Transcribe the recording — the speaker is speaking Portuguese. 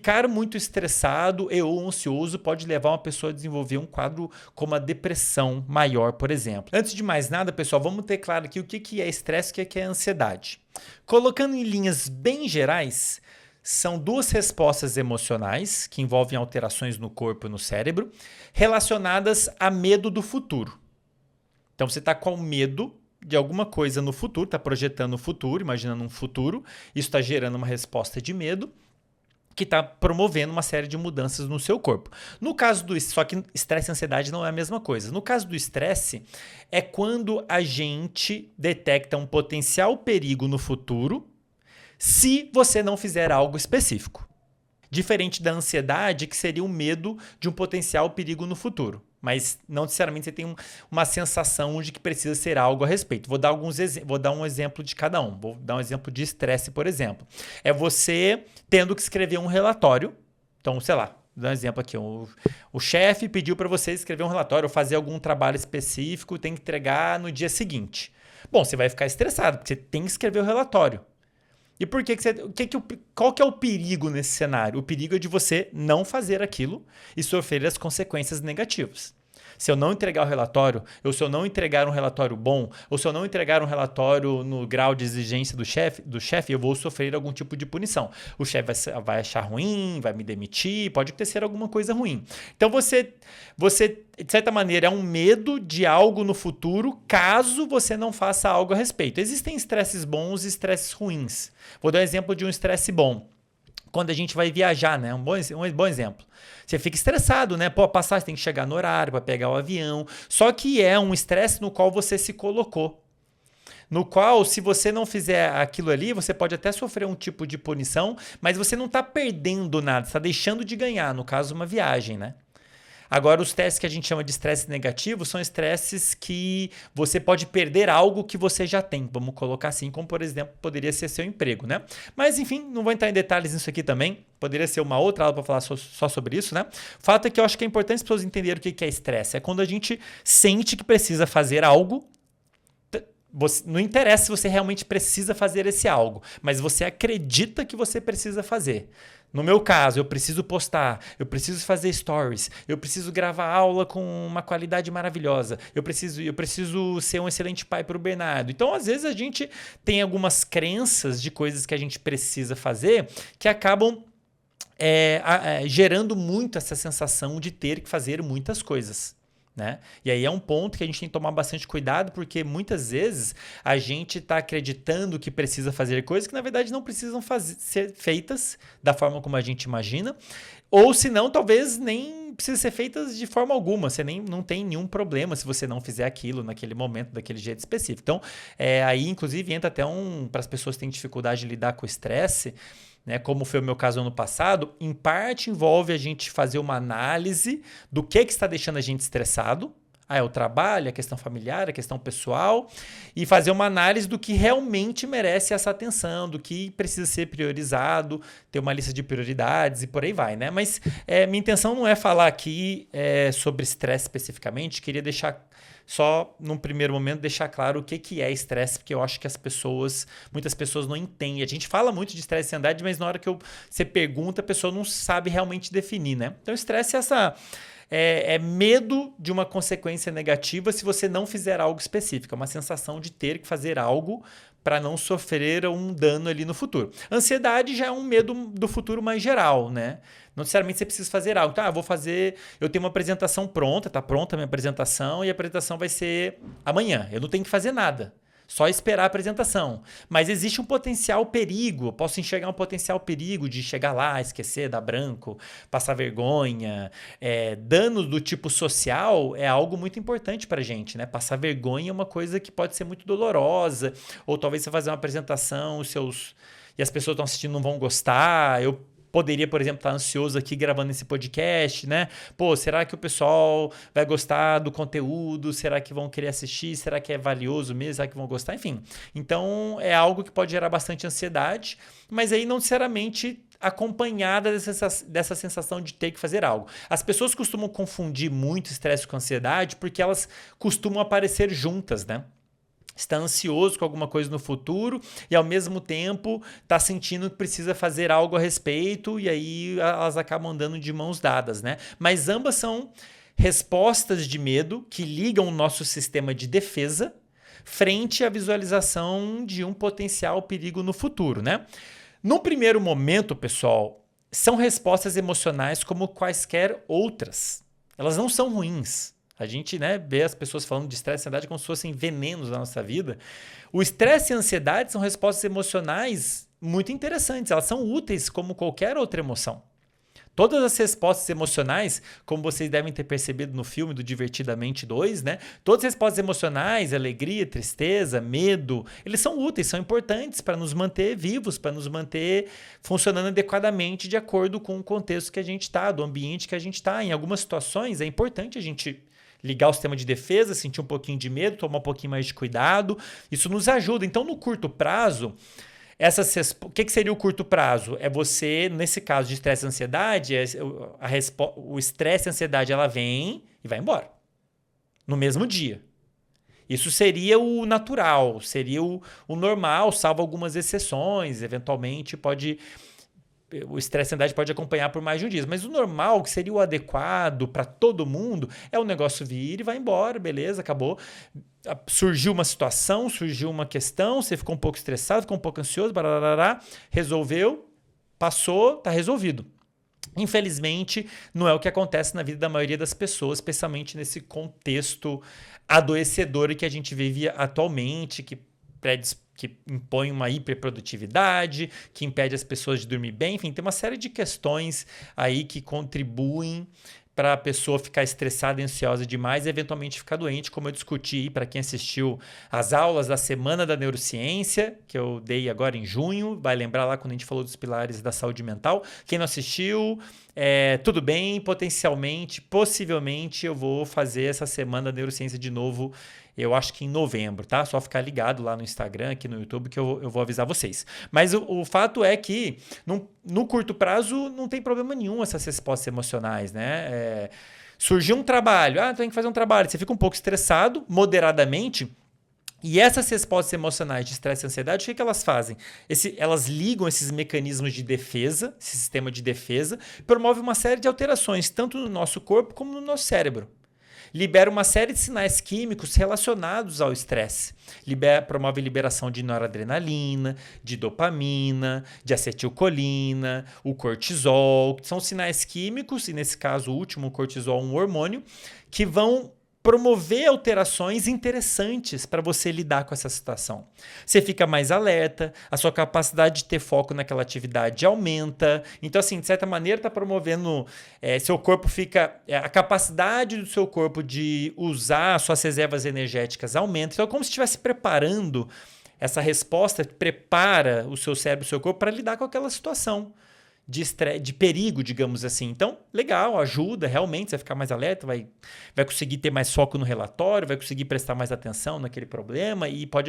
ficar muito estressado e ou ansioso pode levar uma pessoa a desenvolver um quadro como a depressão maior, por exemplo. Antes de mais nada, pessoal, vamos ter claro aqui o que é estresse e o que é ansiedade. Colocando em linhas bem gerais, são duas respostas emocionais que envolvem alterações no corpo e no cérebro relacionadas a medo do futuro. Então você está com medo de alguma coisa no futuro, está projetando o futuro, imaginando um futuro, isso está gerando uma resposta de medo que está promovendo uma série de mudanças no seu corpo. No caso do só que estresse e ansiedade não é a mesma coisa. No caso do estresse, é quando a gente detecta um potencial perigo no futuro se você não fizer algo específico. Diferente da ansiedade, que seria o medo de um potencial perigo no futuro. Mas não necessariamente você tem uma sensação de que precisa ser algo a respeito. Vou dar um exemplo de cada um. Vou dar um exemplo de estresse, por exemplo. É você tendo que escrever um relatório. Então, sei lá, vou dar um exemplo aqui. O chefe pediu para você escrever um relatório ou fazer algum trabalho específico, tem que entregar no dia seguinte. Bom, você vai ficar estressado, porque você tem que escrever o relatório. E por qual que é o perigo nesse cenário? O perigo é de você não fazer aquilo e sofrer as consequências negativas. Se eu não entregar o relatório, ou se eu não entregar um relatório bom, ou se eu não entregar um relatório no grau de exigência do chefe, eu vou sofrer algum tipo de punição. O chefe vai achar ruim, vai me demitir, pode acontecer alguma coisa ruim. Então você, de certa maneira, é um medo de algo no futuro caso você não faça algo a respeito. Existem estresses bons e estresses ruins. Vou dar um exemplo de um estresse bom. Quando a gente vai viajar, né? Um bom exemplo. Você fica estressado, né? Pô, a passagem tem que chegar no horário para pegar o avião. Só que é um estresse no qual você se colocou. No qual, se você não fizer aquilo ali, você pode até sofrer um tipo de punição, mas você não está perdendo nada, está deixando de ganhar, no caso, uma viagem, né? Agora, os estresses que a gente chama de estresse negativo são estresses que você pode perder algo que você já tem. Vamos colocar assim, como por exemplo, poderia ser seu emprego, né? Mas enfim, não vou entrar em detalhes nisso aqui também. Poderia ser uma outra aula para falar só sobre isso, né? O fato é que eu acho que é importante as pessoas entenderem o que é estresse. É quando a gente sente que precisa fazer algo. Não interessa se você realmente precisa fazer esse algo, mas você acredita que você precisa fazer. No meu caso, eu preciso postar, eu preciso fazer stories, eu preciso gravar aula com uma qualidade maravilhosa, eu preciso ser um excelente pai para o Bernardo. Então, às vezes, a gente tem algumas crenças de coisas que a gente precisa fazer que acabam gerando muito essa sensação de ter que fazer muitas coisas. Né? E aí é um ponto que a gente tem que tomar bastante cuidado, porque muitas vezes a gente está acreditando que precisa fazer coisas que na verdade não precisam ser feitas da forma como a gente imagina, ou se não, talvez nem precisa ser feitas de forma alguma, você não tem nenhum problema se você não fizer aquilo naquele momento, daquele jeito específico. Então, aí inclusive entra até para as pessoas que têm dificuldade de lidar com o estresse, né, como foi o meu caso ano passado, em parte envolve a gente fazer uma análise do que está deixando a gente estressado. É o trabalho, a questão familiar, a questão pessoal, e fazer uma análise do que realmente merece essa atenção, do que precisa ser priorizado, ter uma lista de prioridades e por aí vai, né? Mas minha intenção não é falar aqui sobre estresse especificamente, queria deixar só, num primeiro momento, deixar claro o que é estresse, porque eu acho que muitas pessoas não entendem. A gente fala muito de estresse e ansiedade, mas na hora que você pergunta, a pessoa não sabe realmente definir, né? Então, estresse é medo de uma consequência negativa se você não fizer algo específico. É uma sensação de ter que fazer algo para não sofrer um dano ali no futuro. Ansiedade já é um medo do futuro mais geral, né? Não necessariamente você precisa fazer algo. Tá, eu tenho uma apresentação pronta, tá pronta a minha apresentação e a apresentação vai ser amanhã. Eu não tenho que fazer nada. Só esperar a apresentação. Mas existe um potencial perigo, eu posso enxergar um potencial perigo de chegar lá, esquecer, dar branco, passar vergonha. Danos do tipo social é algo muito importante pra gente, né? Passar vergonha é uma coisa que pode ser muito dolorosa, ou talvez você fazer uma apresentação, e as pessoas que estão assistindo não vão gostar. Eu poderia, por exemplo, estar ansioso aqui gravando esse podcast, né? Pô, será que o pessoal vai gostar do conteúdo? Será que vão querer assistir? Será que é valioso mesmo? Será que vão gostar? Enfim. Então, é algo que pode gerar bastante ansiedade, mas aí não necessariamente acompanhada dessa sensação de ter que fazer algo. As pessoas costumam confundir muito estresse com ansiedade porque elas costumam aparecer juntas, né? está ansioso com alguma coisa no futuro e ao mesmo tempo está sentindo que precisa fazer algo a respeito e aí elas acabam andando de mãos dadas, né? Mas ambas são respostas de medo que ligam o nosso sistema de defesa frente à visualização de um potencial perigo no futuro, né? No primeiro momento, pessoal, são respostas emocionais como quaisquer outras. Elas não são ruins. A gente, né, vê as pessoas falando de estresse e ansiedade como se fossem venenos na nossa vida. O estresse e a ansiedade são respostas emocionais muito interessantes. Elas são úteis como qualquer outra emoção. Todas as respostas emocionais, como vocês devem ter percebido no filme do Divertidamente 2, né? Todas as respostas emocionais, alegria, tristeza, medo, eles são úteis, são importantes para nos manter vivos, para nos manter funcionando adequadamente de acordo com o contexto que a gente está, do ambiente que a gente está. Em algumas situações é importante a gente ligar o sistema de defesa, sentir um pouquinho de medo, tomar um pouquinho mais de cuidado. Isso nos ajuda. Então, no curto prazo, o que seria o curto prazo? É você, nesse caso de estresse e ansiedade, o estresse e a ansiedade ela vem e vai embora. No mesmo dia. Isso seria o natural, seria o normal, salvo algumas exceções. Eventualmente o estresse e a ansiedade pode acompanhar por mais de um dia. Mas o normal, que seria o adequado para todo mundo, é o negócio vir e vai embora, beleza, acabou. Surgiu uma situação, surgiu uma questão, você ficou um pouco estressado, ficou um pouco ansioso, barará, resolveu, passou, está resolvido. Infelizmente, não é o que acontece na vida da maioria das pessoas, especialmente nesse contexto adoecedor que a gente vive atualmente, que impõe uma hiperprodutividade, que impede as pessoas de dormir bem. Enfim, tem uma série de questões aí que contribuem para a pessoa ficar estressada e ansiosa demais e eventualmente ficar doente, como eu discuti para quem assistiu as aulas da Semana da Neurociência, que eu dei agora em junho, vai lembrar lá quando a gente falou dos pilares da saúde mental. Quem não assistiu, tudo bem, possivelmente eu vou fazer essa Semana da Neurociência de novo, eu acho que em novembro, tá? Só ficar ligado lá no Instagram, aqui no YouTube, que eu vou avisar vocês. Mas o fato é que no curto prazo não tem problema nenhum essas respostas emocionais, né? Surgiu um trabalho, tem que fazer um trabalho, você fica um pouco estressado, moderadamente, e essas respostas emocionais de estresse e ansiedade, o que elas fazem? Elas ligam esses mecanismos de defesa, esse sistema de defesa, promove uma série de alterações, tanto no nosso corpo como no nosso cérebro. Libera uma série de sinais químicos relacionados ao estresse. Promove liberação de noradrenalina, de dopamina, de acetilcolina, o cortisol, que são sinais químicos, e nesse caso o último, o cortisol, um hormônio, que vão promover alterações interessantes para você lidar com essa situação. Você fica mais alerta, a sua capacidade de ter foco naquela atividade aumenta. Então, assim, de certa maneira, está promovendo, seu corpo fica... a capacidade do seu corpo de usar suas reservas energéticas aumenta. Então, é como se estivesse preparando essa resposta, prepara o seu cérebro, o seu corpo para lidar com aquela situação de perigo, digamos assim. Então, legal, ajuda, realmente, você vai ficar mais alerta, vai conseguir ter mais foco no relatório, vai conseguir prestar mais atenção naquele problema e pode